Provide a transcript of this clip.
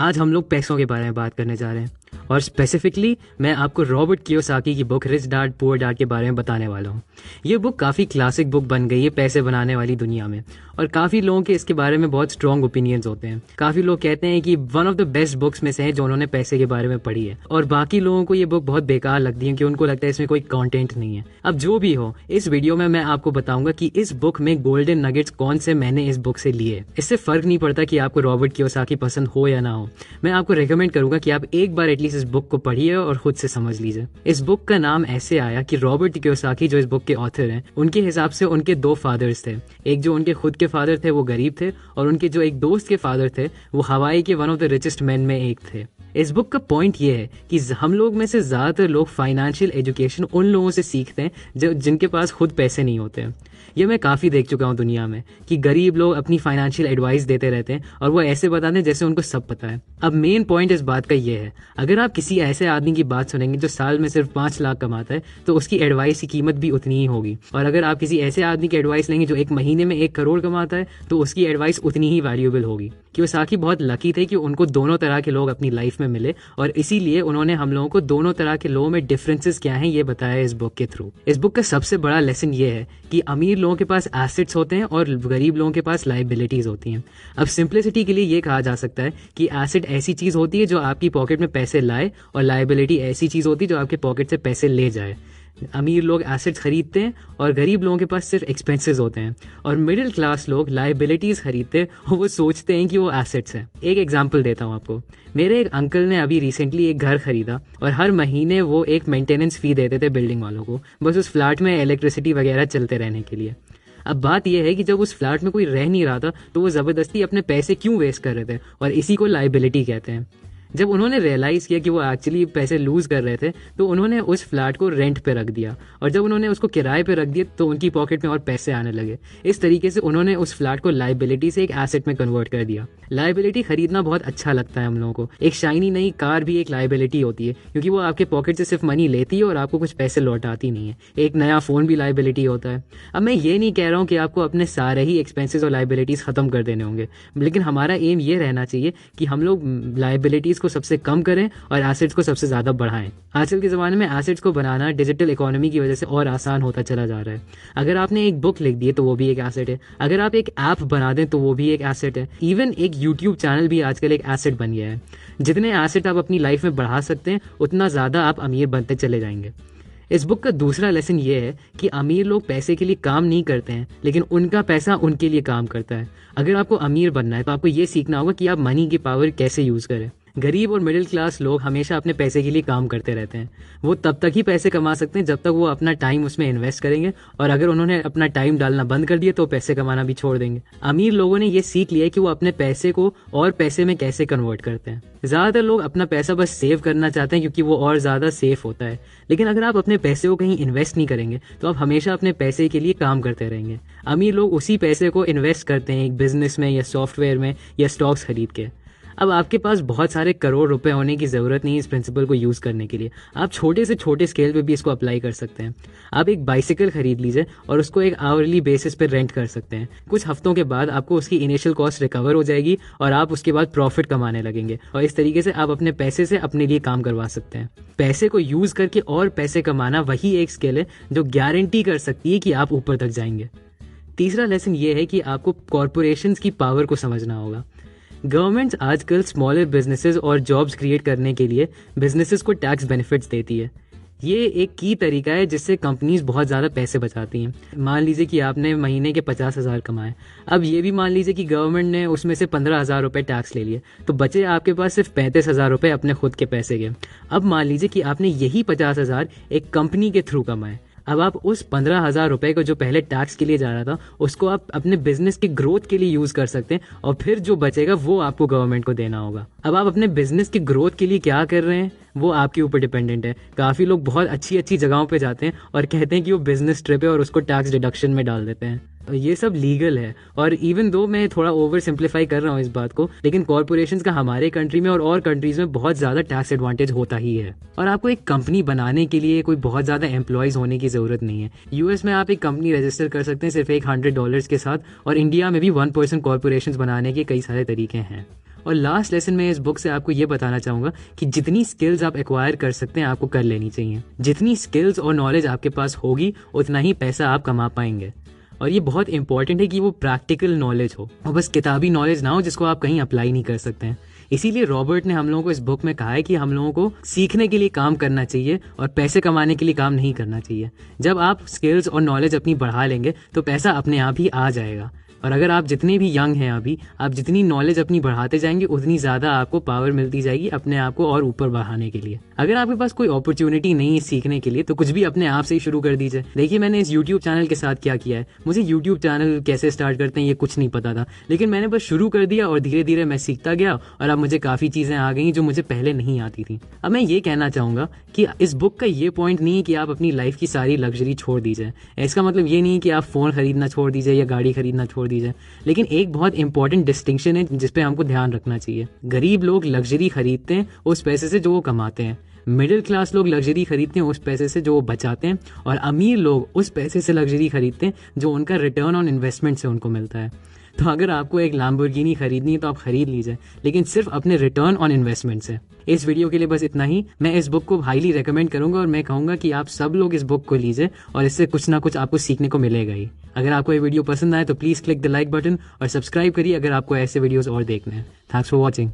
आज हम लोग पैसों के बारे में बात करने जा रहे हैं और स्पेसिफिकली मैं आपको रॉबर्ट कियोसाकी की book rich dad poor dad के बारे में बताने वाला हूँ। ये बुक काफ़ी क्लासिक बुक बन गई है पैसे बनाने वाली दुनिया में और काफ़ी लोगों के इसके बारे में बहुत स्ट्रॉन्ग ओपिनियंस होते हैं। काफ़ी लोग कहते हैं कि one of the best books में से है जो उन्होंने पैसे के बारे में पढ़ी है, और बाकी लोगों को ये बुक बहुत बेकार लगती है कि उनको लगता है इसमें कोई कंटेंट नहीं है। अब जो भी हो, इस वीडियो में मैं आपको बताऊंगा कि इस बुक में गोल्डन नगेट्स कौन से मैंने इस बुक से लिए। इससे फर्क नहीं पड़ता कि आपको रॉबर्ट कियोसाकी पसंद हो या ना हो, मैं आपको रिकमेंड करूंगा कि आप एक बार एटलीस्ट इस बुक को पढ़िए और खुद से समझ लीजिए। इस बुक का नाम ऐसे आया कि रॉबर्ट कियोसाकी जो इस बुक के ऑथर हैं, उनके हिसाब से उनके दो फादर्स थे। एक जो उनके खुद के फादर थे वो गरीब थे, और उनके जो एक दोस्त के फादर थे वो हवाई के one of the richest man में एक थे। इस बुक का पॉइंट ये है कि हम लोग में से ज्यादातर लोग फाइनेंशियल एजुकेशन उन लोगों से सीखते हैं जो जिनके पास खुद पैसे नहीं होते हैं। ये मैं काफ़ी देख चुका हूँ दुनिया में कि गरीब लोग अपनी फाइनेंशियल एडवाइस देते रहते हैं और वो ऐसे बताते हैं जैसे उनको सब पता है। अब मेन पॉइंट इस बात का ये है, अगर आप किसी ऐसे आदमी की बात सुनेंगे जो साल में सिर्फ 5 लाख कमाता है तो उसकी एडवाइस की कीमत भी उतनी ही होगी, और अगर आप किसी ऐसे आदमी की एडवाइस लेंगे जो एक महीने में 1 करोड़ कमाता है तो उसकी एडवाइस उतनी ही वैल्यूएबल होगी। कियोसाकी बहुत लकी थे कि उनको दोनों तरह के लोग अपनी लाइफ में मिले, और इसीलिए उन्होंने हम लोगों को दोनों तरह के लोगों में डिफरेंसेस क्या हैं ये बताया इस बुक के थ्रू। इस बुक का सबसे बड़ा लेसन ये है कि अमीर लोगों के पास एसेट्स होते हैं और गरीब लोगों के पास लाइबिलिटीज होती हैं। अब सिंप्लिसिटी के लिए ये कहा जा सकता है कि एसेट ऐसी चीज होती है जो आपकी पॉकेट में पैसे लाए, और लाइबिलिटी ऐसी चीज होती है जो आपके पॉकेट से पैसे ले जाए। अमीर लोग एसेट्स खरीदते हैं और गरीब लोगों के पास सिर्फ एक्सपेंसेस होते हैं, और मिडिल क्लास लोग लाइबिलिटीज खरीदते हैं और वो सोचते हैं कि वो एसेट्स हैं। एक एग्जांपल देता हूँ आपको। मेरे एक अंकल ने अभी रिसेंटली एक घर खरीदा और हर महीने वो एक मेंटेनेंस फी देते थे बिल्डिंग वालों को, बस उस फ्लैट में इलेक्ट्रिसिटी वगैरह चलते रहने के लिए। अब बात यह है कि जब उस फ्लैट में कोई रह नहीं रहा था तो वो जबरदस्ती अपने पैसे क्यों वेस्ट कर रहे थे, और इसी को लाइबिलिटी कहते हैं। जब उन्होंने रियलाइज़ किया कि वो एक्चुअली पैसे लूज़ कर रहे थे तो उन्होंने उस फ्लैट को रेंट पे रख दिया, और जब उन्होंने उसको किराए पे रख दिया तो उनकी पॉकेट में और पैसे आने लगे। इस तरीके से उन्होंने उस फ्लैट को लाइबिलिटी से एक एसेट में कन्वर्ट कर दिया। लाइबिलिटी खरीदना बहुत अच्छा लगता है हम लोगों को। एक शाइनी नई कार भी एक लाइबिलिटी होती है क्योंकि वो आपके पॉकेट से सिर्फ मनी लेती है और आपको कुछ पैसे लौटाती नहीं है। एक नया फ़ोन भी लाइबिलिटी होता है। अब मैं ये नहीं कह रहा हूँ कि आपको अपने सारे ही एक्सपेंसेस और लाइबिलिटीज़ ख़त्म कर देने होंगे, लेकिन हमारा एम ये रहना चाहिए कि हम लोग लाइबिलिटीज़ को सबसे कम करें और एसेट्स को सबसे ज़्यादा बढ़ाएं। आजकल के ज़माने में एसेट्स को बनाना डिजिटल इकोनॉमी की वजह से और आसान होता चला जा रहा है। अगर आपने एक बुक लिख दी है तो वो भी एक एसेट है, अगर आप एक ऐप बना दें तो वो भी एक एसेट है, इवन एक यूट्यूब चैनल भी आजकल एक एसेट बन गया है। जितने एसेट आप अपनी लाइफ में बढ़ा सकते हैं उतना ज़्यादा आप अमीर बनते चले जाएंगे। इस बुक का दूसरा लेसन ये है कि अमीर लोग पैसे के लिए काम नहीं करते हैं, लेकिन उनका पैसा उनके लिए काम करता है। अगर आपको अमीर बनना है तो आपको ये सीखना होगा कि आप मनी की पावर कैसे यूज़ करें। गरीब और मिडिल क्लास लोग हमेशा अपने पैसे के लिए काम करते रहते हैं। वो तब तक ही पैसे कमा सकते हैं जब तक वो अपना टाइम उसमें इन्वेस्ट करेंगे, और अगर उन्होंने अपना टाइम डालना बंद कर दिया तो पैसे कमाना भी छोड़ देंगे। अमीर लोगों ने ये सीख लिया है कि वो अपने पैसे को और पैसे में कैसे कन्वर्ट करते हैं। ज़्यादातर लोग अपना पैसा बस सेव करना चाहते हैं क्योंकि वो और ज़्यादा सेफ होता है, लेकिन अगर आप अपने पैसे को कहीं इन्वेस्ट नहीं करेंगे तो आप हमेशा अपने पैसे के लिए काम करते रहेंगे। अमीर लोग उसी पैसे को इन्वेस्ट करते हैं एक बिजनेस में या सॉफ्टवेयर में या स्टॉक्स खरीद के। अब आपके पास बहुत सारे करोड़ रुपए होने की ज़रूरत नहीं है इस प्रिंसिपल को यूज़ करने के लिए। आप छोटे से छोटे स्केल पे भी इसको अप्लाई कर सकते हैं। आप एक बाइसिकल खरीद लीजिए और उसको एक आवरली बेसिस पे रेंट कर सकते हैं। कुछ हफ्तों के बाद आपको उसकी इनिशियल कॉस्ट रिकवर हो जाएगी और आप उसके बाद प्रॉफिट कमाने लगेंगे, और इस तरीके से आप अपने पैसे से अपने लिए काम करवा सकते हैं। पैसे को यूज़ करके और पैसे कमाना वही एक स्किल है जो गारंटी कर सकती है कि आप ऊपर तक जाएंगे। तीसरा लेसन ये है कि आपको कॉरपोरेशंस की पावर को समझना होगा। गवर्नमेंट्स आजकल स्मॉलर बिजनेसेस और जॉब्स क्रिएट करने के लिए बिजनेसेस को टैक्स बेनिफिट्स देती है। ये एक की तरीका है जिससे कंपनीज बहुत ज़्यादा पैसे बचाती हैं। मान लीजिए कि आपने महीने के 50,000 कमाए, अब ये भी मान लीजिए कि गवर्नमेंट ने उसमें से 15,000 रुपये टैक्स ले लिए, तो बचे आपके पास सिर्फ 35,000 रुपये अपने खुद के पैसे के। अब मान लीजिए कि आपने यही 50,000 एक कंपनी के थ्रू कमाए। अब आप उस 15,000 रुपये को जो पहले टैक्स के लिए जा रहा था उसको आप अपने बिजनेस की ग्रोथ के लिए यूज़ कर सकते हैं, और फिर जो बचेगा वो आपको गवर्नमेंट को देना होगा। अब आप अपने बिजनेस की ग्रोथ के लिए क्या कर रहे हैं वो आपके ऊपर डिपेंडेंट है। काफ़ी लोग बहुत अच्छी अच्छी जगहों पे जाते हैं और कहते हैं कि वो बिजनेस ट्रिप है और उसको टैक्स डिडक्शन में डाल देते हैं। ये सब लीगल है, और इवन दो मैं थोड़ा ओवर सिंप्लीफाई कर रहा हूँ इस बात को, लेकिन कॉर्पोरेशंस का हमारे कंट्री में और कंट्रीज में बहुत ज़्यादा टैक्स एडवांटेज होता ही है। और आपको एक कंपनी बनाने के लिए कोई बहुत ज़्यादा एम्प्लॉयज़ होने की ज़रूरत नहीं है। यूएस में आप एक कंपनी रजिस्टर कर सकते हैं सिर्फ $100 के साथ, और इंडिया में भी 1% कॉर्पोरेशंस बनाने के कई सारे तरीके हैं। और लास्ट लेसन में इस बुक से आपको ये बताना चाहूँगा कि जितनी स्किल्स आप एक्वायर कर सकते हैं आपको कर लेनी चाहिए। जितनी स्किल्स और नॉलेज आपके पास होगी उतना ही पैसा आप कमा पाएंगे। और ये बहुत इंपॉर्टेंट है कि वो प्रैक्टिकल नॉलेज हो और बस किताबी नॉलेज ना हो जिसको आप कहीं अप्लाई नहीं कर सकते हैं। इसीलिए रॉबर्ट ने हम लोगों को इस बुक में कहा है कि हम लोगों को सीखने के लिए काम करना चाहिए और पैसे कमाने के लिए काम नहीं करना चाहिए। जब आप स्किल्स और नॉलेज अपनी बढ़ा लेंगे तो पैसा अपने आप ही आ जाएगा। और अगर आप जितने भी यंग हैं अभी, आप जितनी नॉलेज अपनी बढ़ाते जाएंगे उतनी ज़्यादा आपको पावर मिलती जाएगी अपने आप को और ऊपर बढ़ाने के लिए। अगर आपके पास कोई अपॉर्चुनिटी नहीं है सीखने के लिए तो कुछ भी अपने आप से ही शुरू कर दीजिए। देखिए मैंने इस यूट्यूब चैनल के साथ क्या किया है, मुझे यूट्यूब चैनल कैसे स्टार्ट करते हैं ये कुछ नहीं पता था, लेकिन मैंने बस शुरू कर दिया और धीरे धीरे मैं सीखता गया और अब मुझे काफ़ी चीज़ें आ गई जो मुझे पहले नहीं आती थी। अब मैं ये कहना चाहूँगा कि इस बुक का ये पॉइंट नहीं है कि आप अपनी लाइफ की सारी लग्जरी छोड़ दीजिए। इसका मतलब ये नहीं है कि आप फ़ोन खरीदना छोड़ दीजिए या गाड़ी खरीदना छोड़ दीजिए, लेकिन एक बहुत इंपॉर्टेंट डिस्टिंक्शन है जिसपे हमको ध्यान रखना चाहिए। गरीब लोग लग्जरी खरीदते हैं उस पैसे से जो वो कमाते हैं, मिडिल क्लास लोग लग्जरी खरीदते हैं उस पैसे से जो वो बचाते हैं, और अमीर लोग उस पैसे से लग्जरी खरीदते हैं जो उनका रिटर्न ऑन इन्वेस्टमेंट से उनको मिलता है। तो अगर आपको एक लैम्बोर्गिनी खरीदनी है तो आप खरीद लीजिए, लेकिन सिर्फ अपने रिटर्न ऑन इन्वेस्टमेंट से। इस वीडियो के लिए बस इतना ही। मैं इस बुक को हाईली रेकमेंड करूंगा और मैं कहूंगा कि आप सब लोग इस बुक को लीजिए और इससे कुछ ना कुछ आपको सीखने को मिलेगा ही। अगर आपको ये वीडियो पसंद आए तो please click the like button और सब्सक्राइब करिए अगर आपको ऐसे वीडियोज़ और देखने हैं। Thanks for watching.